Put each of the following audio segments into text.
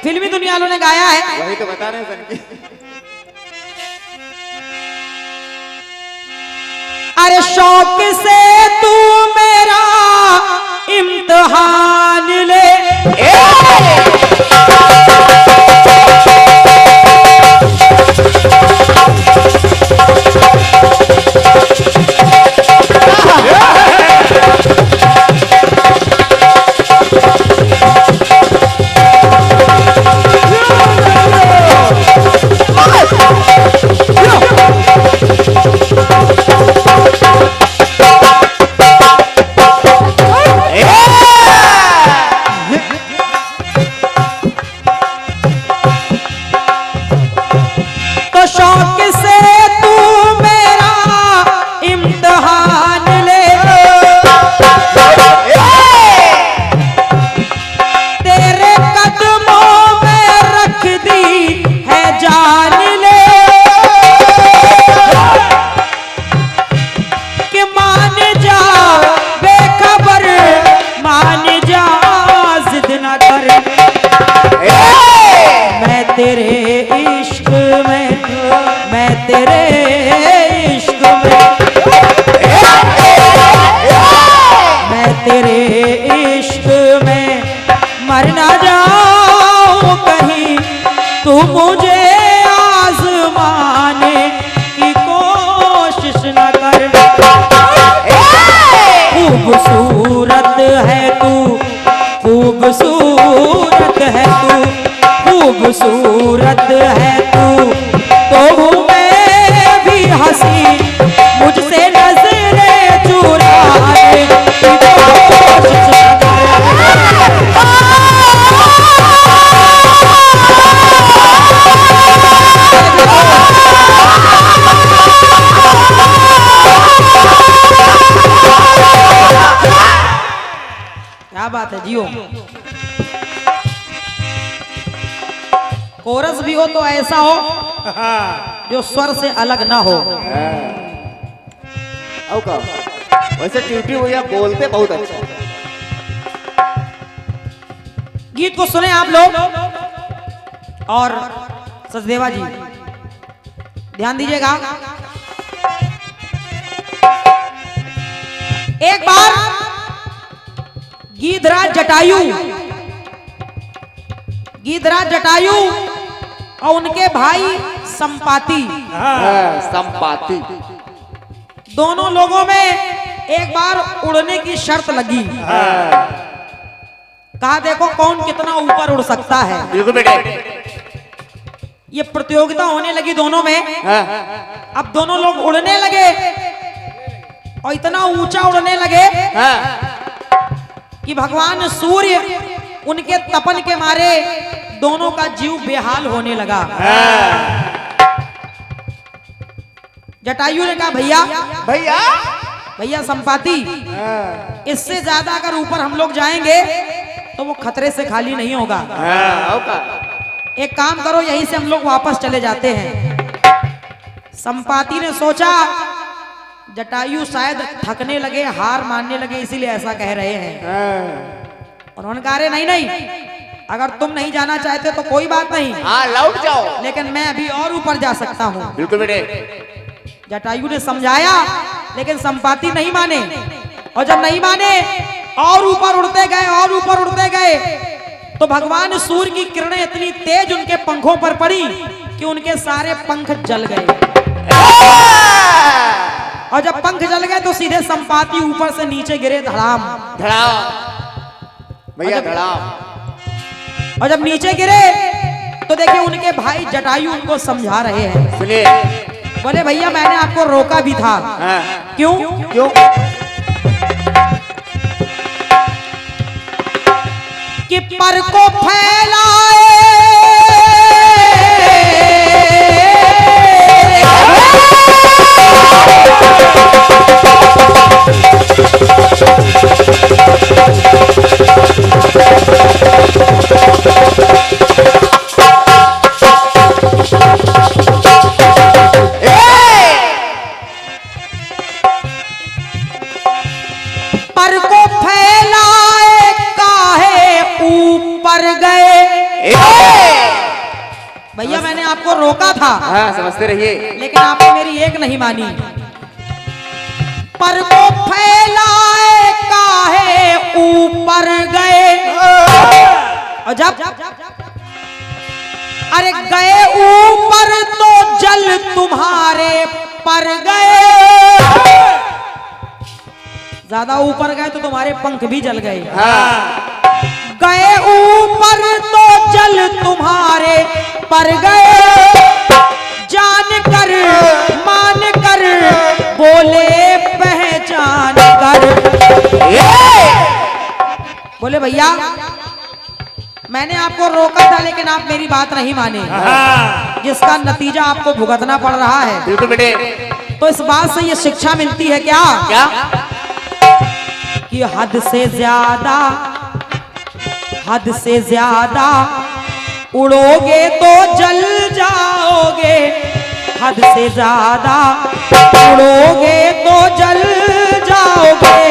फिल्मी दुनिया वालों ने गाया है। वही तो बता रहे हैं। अरे शौक से तू मेरा इम्तिहान ले, मुझे आजमाने की कोशिश न कर। खूबसूरत है तू, खूबसूरत है तू, खूबसूरत है तू, तो हूँ मैं भी हंसी, मुझसे नजरें चुराने की कोशिश न कर। क्या बात है जियो। कोरस भी हो तो ऐसा हो जो स्वर से अलग ना हो। वैसे ट्यूटी भैया बोलते बहुत अच्छा। गीत को सुने आप लोग और सचदेवा जी ध्यान दीजिएगा। एक बार गीधराज जटायु और उनके भाई संपाति, संपाति, दोनों लोगों में एक बार उड़ने की शर्त लगी। कहा देखो कौन कितना ऊपर उड़ सकता है। बिल्कुल बेटे। ये प्रतियोगिता होने लगी दोनों में। अब दोनों लोग उड़ने लगे और इतना ऊंचा उड़ने लगे कि भगवान सूर्य उनके तपन के मारे दोनों का जीव बेहाल होने लगा। जटायु ने कहा भैया भैया भैया संपाति, इससे ज्यादा अगर ऊपर हम लोग जाएंगे तो वो खतरे से खाली नहीं होगा। एक काम करो, यहीं से हम लोग वापस चले जाते हैं। संपाति ने सोचा जटायु शायद थकने लगे, हार मानने लगे, इसीलिए ऐसा कह रहे हैं। उन्होंने कहा नहीं नहीं, अगर तुम नहीं जाना चाहते तो कोई बात नहीं, लौट जाओ, लेकिन मैं अभी और ऊपर जा सकता हूँ। बिल्कुल बेटे। जटायु ने समझाया लेकिन संपाति नहीं माने, और जब नहीं माने और ऊपर उड़ते गए और ऊपर उड़ते गए तो भगवान सूर्य की किरणें इतनी तेज उनके पंखों पर पड़ी कि उनके सारे पंख जल गए। और जब पंख जल गए तो सीधे संपाति ऊपर से नीचे गिरे धड़ाम भैया धड़ाम। और जब नीचे गिरे तो देखिए उनके भाई जटायु उनको समझा रहे हैं। सुनिए, बोले भैया मैंने आपको रोका भी था। क्यों क्यों? कि पर को फैलाए पर को फैलाए काहे ऊपर गए। गए। भैया मैंने आपको रोका था, हाँ समझते रहिए, लेकिन आपने मेरी एक नहीं मानी। पर वो फैलाए काहे ऊपर गए, और जब अरे गए ऊपर तो जल तुम्हारे पर गए। ज्यादा ऊपर गए तो तुम्हारे पंख भी जल गए। गए ऊपर तो जल तुम्हारे पर गए। जान कर मान कर बोले पहचान कर। बोले भैया मैंने आपको रोका था, लेकिन आप मेरी बात नहीं माने, जिसका नतीजा आपको भुगतना पड़ रहा है। बेटे तो इस बात से ये शिक्षा मिलती है क्या कि हद से ज्यादा उड़ोगे तो जल जाओगे। हद से ज्यादा उड़ोगे तो जल जाओगे।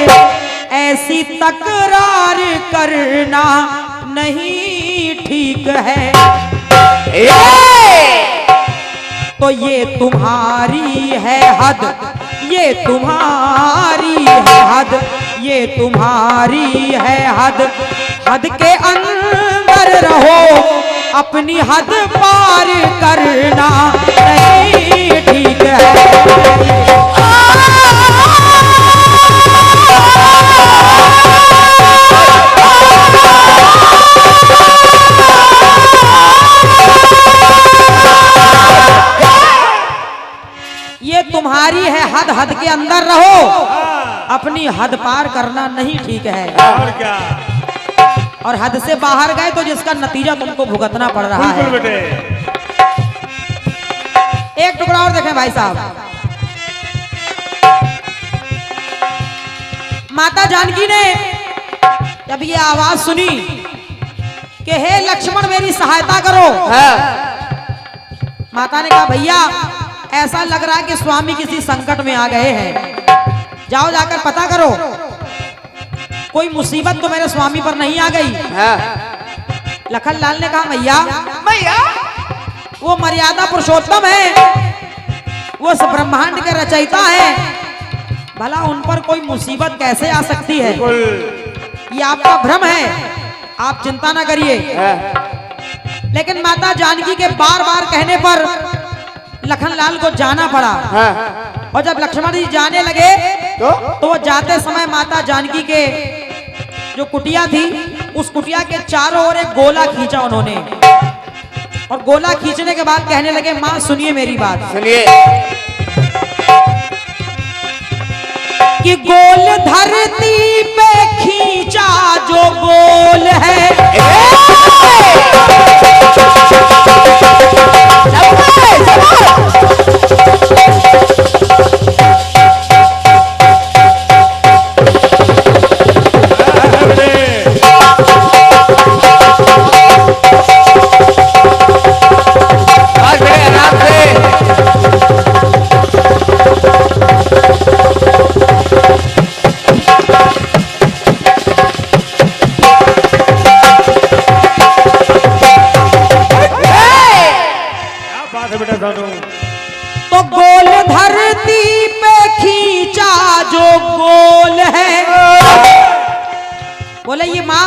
ऐसी तकरार करना नहीं ठीक है। तो ये तुम्हारी है हद, ये तुम्हारी है हद, ये तुम्हारी है हद। हद के अंदर रहो, अपनी हद पार करना नहीं ठीक है। ये तुम्हारी है हद, हद के अंदर रहो, अपनी हद पार करना नहीं ठीक है। और क्या, और हद से बाहर गए तो जिसका नतीजा तुमको भुगतना पड़ रहा है। बेटे एक टुकड़ा और देखें भाई साहब। माता जानकी ने जब ये आवाज सुनी कि हे लक्ष्मण मेरी सहायता करो, माता ने कहा भैया ऐसा लग रहा है कि स्वामी किसी संकट में आ गए हैं, जाओ जाकर पता करो कोई मुसीबत तो मेरे स्वामी पर नहीं आ गई। लखन लाल ने कहा भैया वो मर्यादा पुरुषोत्तम है, वो इस ब्रह्मांड के रचयिता है, भला उन पर कोई मुसीबत कैसे आ सकती है? ये आपका भ्रम है, आप चिंता ना करिए। लेकिन माता जानकी के बार बार कहने पर लखनलाल को जाना पड़ा। और जब लक्ष्मण जी जाने लगे तो वो जाते समय माता जानकी के जो कुटिया थी उस कुटिया के चारों ओर एक गोला खींचा उन्होंने, और गोला खींचने के बाद कहने लगे माँ सुनिए मेरी बात, सुनिए। कि गोल धरती पे खींचा जो गोल है, तो गोल धरती पे खींचा जो गोल है। बोले ये माँ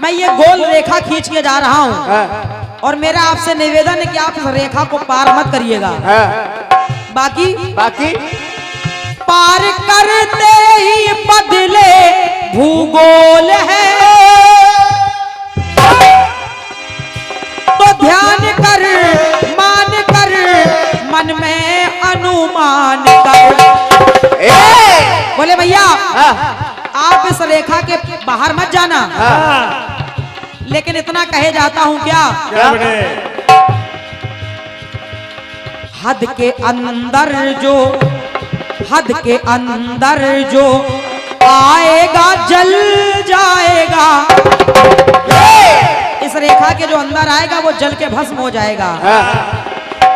मैं ये गोल रेखा खींच के जा रहा हूँ और मेरा आपसे निवेदन है कि आप इस रेखा को पार मत करिएगा। बाकी पार करते ही बदले भूगोल है, तो ध्यान कर मान कर मन में अनुमान कर। बोले भैया आप इस रेखा के बाहर मत जाना, लेकिन इतना कहे जाता हूं क्या हद के अंदर जो आएगा जल जाएगा। इस रेखा के जो अंदर आएगा वो जल के भस्म हो जाएगा।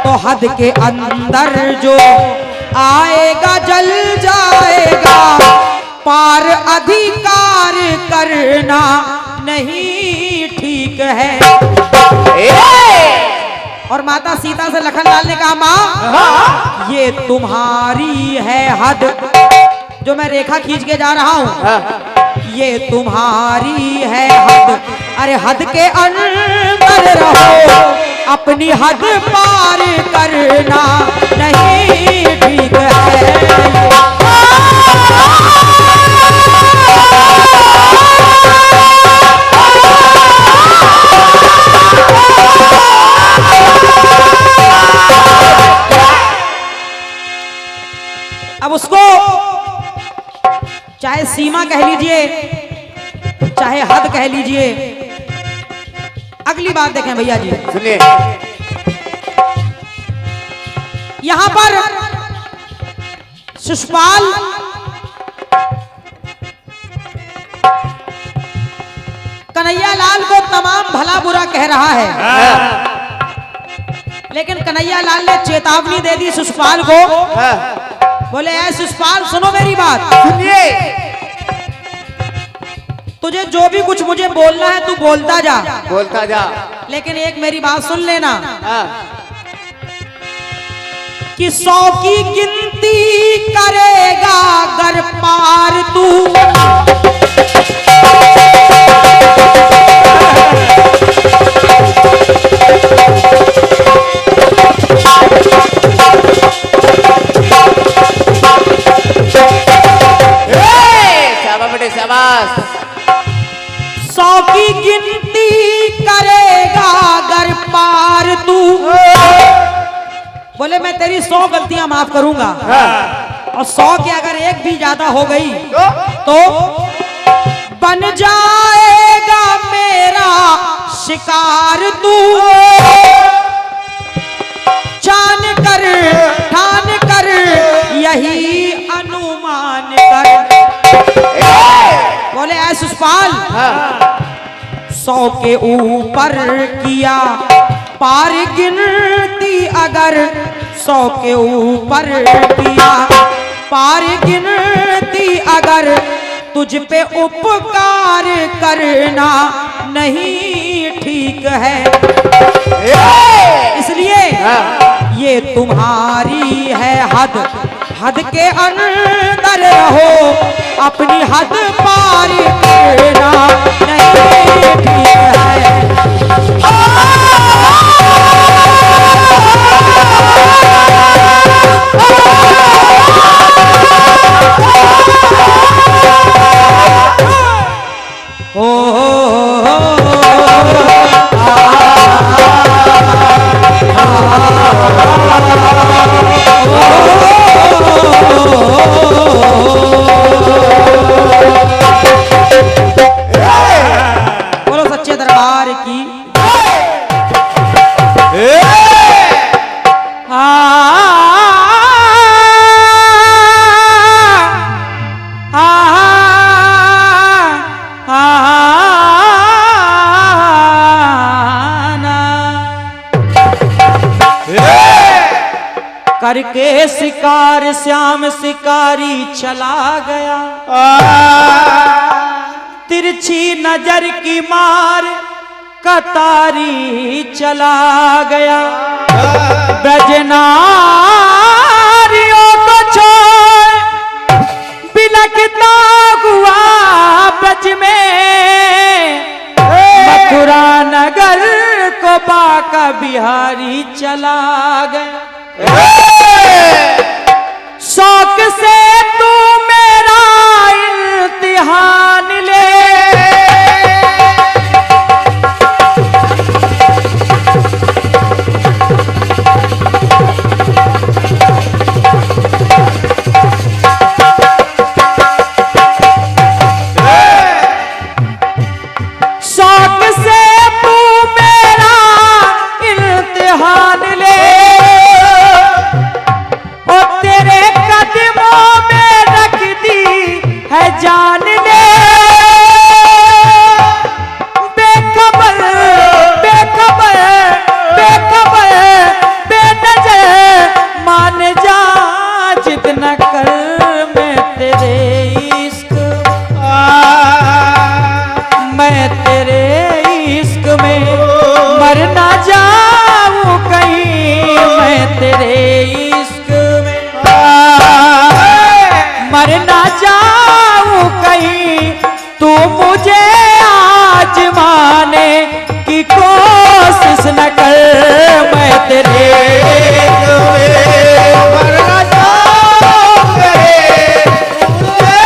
तो हद के अंदर जो आएगा जल जाएगा, पार अधिकार करना नहीं ठीक ठीक है। और माता सीता से लखनलाल ने कहा, माँ ये तुम्हारी है हद, जो मैं रेखा खींच के जा रहा हूँ, ये तुम्हारी है हद। अरे हद के अंदर रहो, अपनी हद पार करना नहीं ठीक है। अब उसको चाहे सीमा कह लीजिए, चाहे हद कह लीजिए। अगली बात देखें भैया जी, सुनिए। यहां पर शिशुपाल कन्हैया लाल को तमाम भला बुरा कह रहा है, लेकिन कन्हैया लाल ने चेतावनी दे दी शिशुपाल को। बोले, ऐ शिशुपाल सुनो मेरी बात, सुनिए। तुझे जो भी कुछ मुझे बोलना है तू बोलता जा, बोलता जा, लेकिन एक मेरी बात सुन लेना हाँ। कि 100 की गिनती करेगा अगर पार तू, शाबाश। 100 की गिनती करेगा अगर पार तू, बोले मैं तेरी 100 गलतियां माफ करूंगा, और 100 की अगर एक भी ज्यादा हो गई तो बन जाएगा मेरा शिकार तू। जान कर ठान कर यही अनुमान कर। बोले, ऐ शिशुपाल 100 के ऊपर किया पार गिनती, अगर 100 के ऊपर किया पार गिनती, अगर तुझ पे उपकार करना नहीं ठीक है। इसलिए ये तुम्हारी है हद, हद के अंदर रहो, अपनी हद पार करना नहीं ठीक है। करके शिकार श्याम शिकारी चला गया, तिरछी नजर की मार कतारी चला गया। ब्रजनारियों को छोड़ बिलखता हुआ ब्रज में, मथुरा नगर को बाका बिहारी चला गया। शौक से तू मेरा इम्तिहान ले, शौक से तू मेरा इम्तिहान ले, जान ले। मर ना जाऊं कहीं मैं तेरे इश्क में, मर ना जाऊं कहीं तू मुझे आजमाने की कोशिश न कर, मैं तेरे इश्क में मर ना जाऊं कहीं मुझे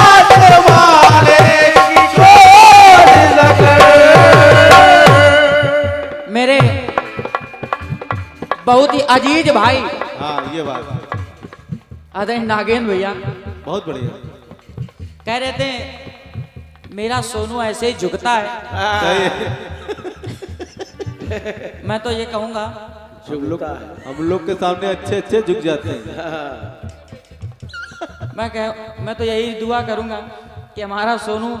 आजमाने की कोशिश न कर। मेरे बहुत ही अजीज भाई, हाँ ये बात आदरणीय नागेंद्र भैया बहुत बढ़िया। कह रहे थे मेरा सोनू ऐसे ही झुकता है। मैं तो ये कहूंगा हम लोग के सामने अच्छे अच्छे झुक जाते हैं। मैं तो यही दुआ करूंगा कि हमारा सोनू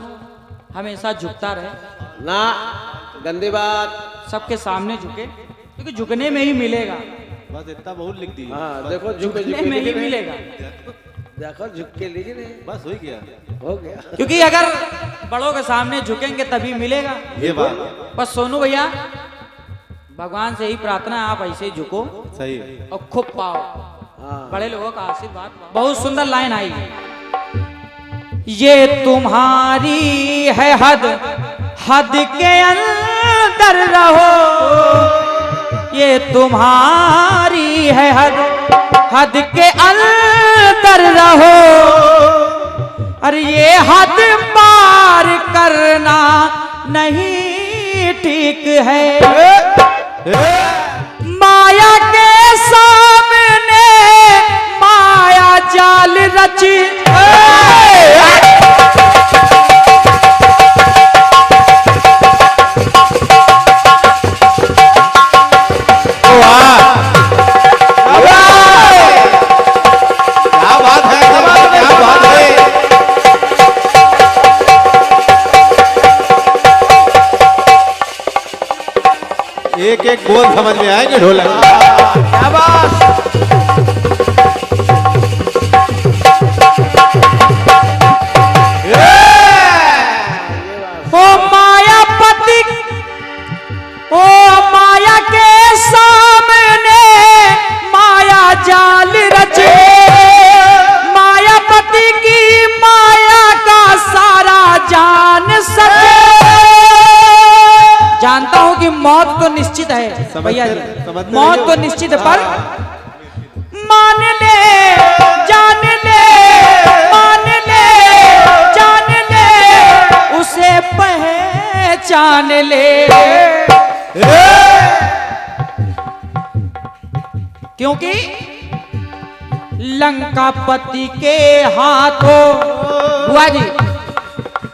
हमेशा झुकता रहे ना गंदी बात। सबके सामने झुके, क्योंकि झुकने में ही मिलेगा। बस इतना बहुत लिख दी। हाँ देखो झुकने में ही मिलेगा। देखो झुक के लिखी नहीं, बस हो गया, हो गया। क्योंकि अगर बड़ों के सामने झुकेंगे तभी मिलेगा। ये बात बस सोनू भैया भगवान से ही प्रार्थना है आप ऐसे ही झुको सही है। और खूब पाओ बड़े लोगों का आशीर्वाद। बहुत सुंदर लाइन आई, ये तुम्हारी है हद, हद के अंदर रहो, ये तुम्हारी है हद, हद के अंदर रहो, अरे ये हद पार करना नहीं ठीक है। माया के सामने माया जाल रची, एक एक बोल समझ में आएंगे ढोलक। क्या बात। ओ मायापति, ओ माया के सामने माया जाल रचे, मायापति की माया का सारा जान सके। जानता हूं कि मौत तो निश्चित है भैया जी, मौत तो निश्चित है, पर मान ले जान ले, मान ले जान ले, उसे पहचान ले। क्योंकि लंकापति के हाथों, बुआ जी,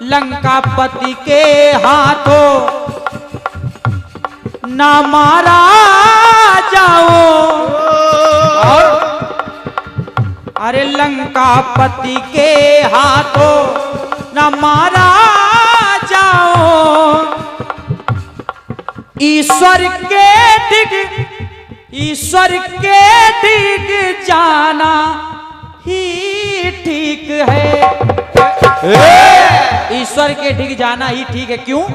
लंकापति के हाथों ना मारा जाओ, और अरे लंकापति के हाथों ना मारा जाओ, ईश्वर के डिग जाना ही ठीक है। ईश्वर के डिग जाना ही ठीक है। क्यों?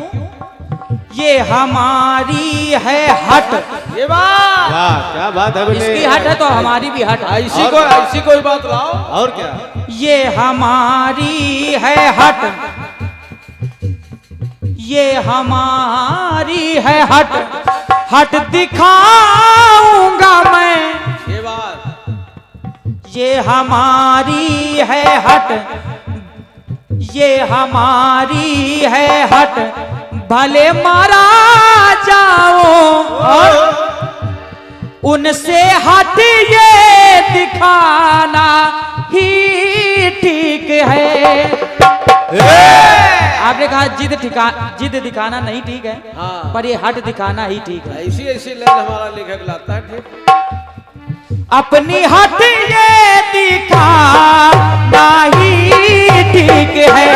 ये हमारी है हट। ये बात क्या बात है, इसकी हट है तो हमारी भी हट। ऐसी कोई बात लाओ। और क्या, ये हमारी है हट, ये हमारी है हट, हट दिखाऊंगा मैं। ये बात, ये हमारी है हट, ये हमारी है हट, भले मारा जाओ और उनसे हट ये दिखाना ही ठीक है। आपने कहा जिद दिखाना नहीं ठीक है, हाँ। पर ये हट दिखाना ही ठीक है। ऐसी ऐसी लाइन हमारा लेखक लाता है ठीक। अपनी हट ये दिखाना ही ठीक है।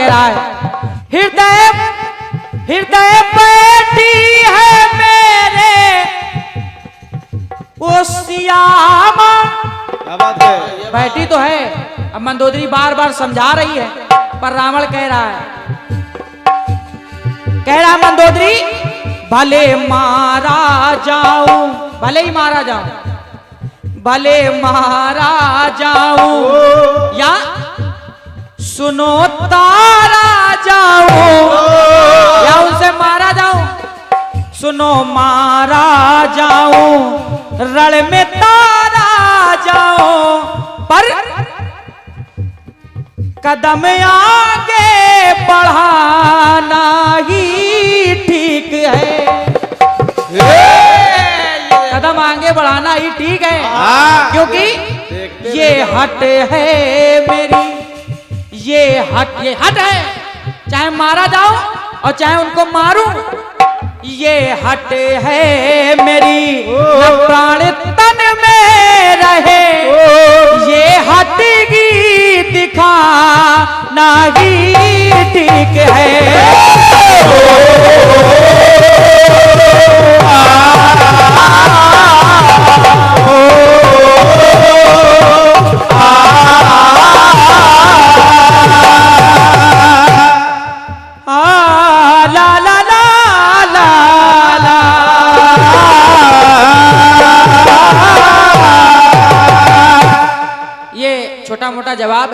रहा है, हृदय हृदय बैठी है मेरे वो श्यामा। क्या बात है? बैठी तो है, अब मंदोदरी बार बार समझा रही है, पर रावण कह रहा है मंदोदरी, भले मारा जाऊं, भले ही मारा जाऊं, भले मारा जाऊं या सुनो तारा जाऊं, या उनसे मारा जाऊं, सुनो मारा जाऊं, रण में तारा जाऊं, पर कदम आगे बढ़ाना ही ठीक है। कदम आगे बढ़ाना ही ठीक है, क्योंकि ये हट है मेरी, ये हट है, चाहे मारा जाऊं और चाहे उनको मारूं, ये हट है मेरी, न प्राण तन में रहे, ये हटगी दिखा नहीं ठीक है। छोटा मोटा जवाब है।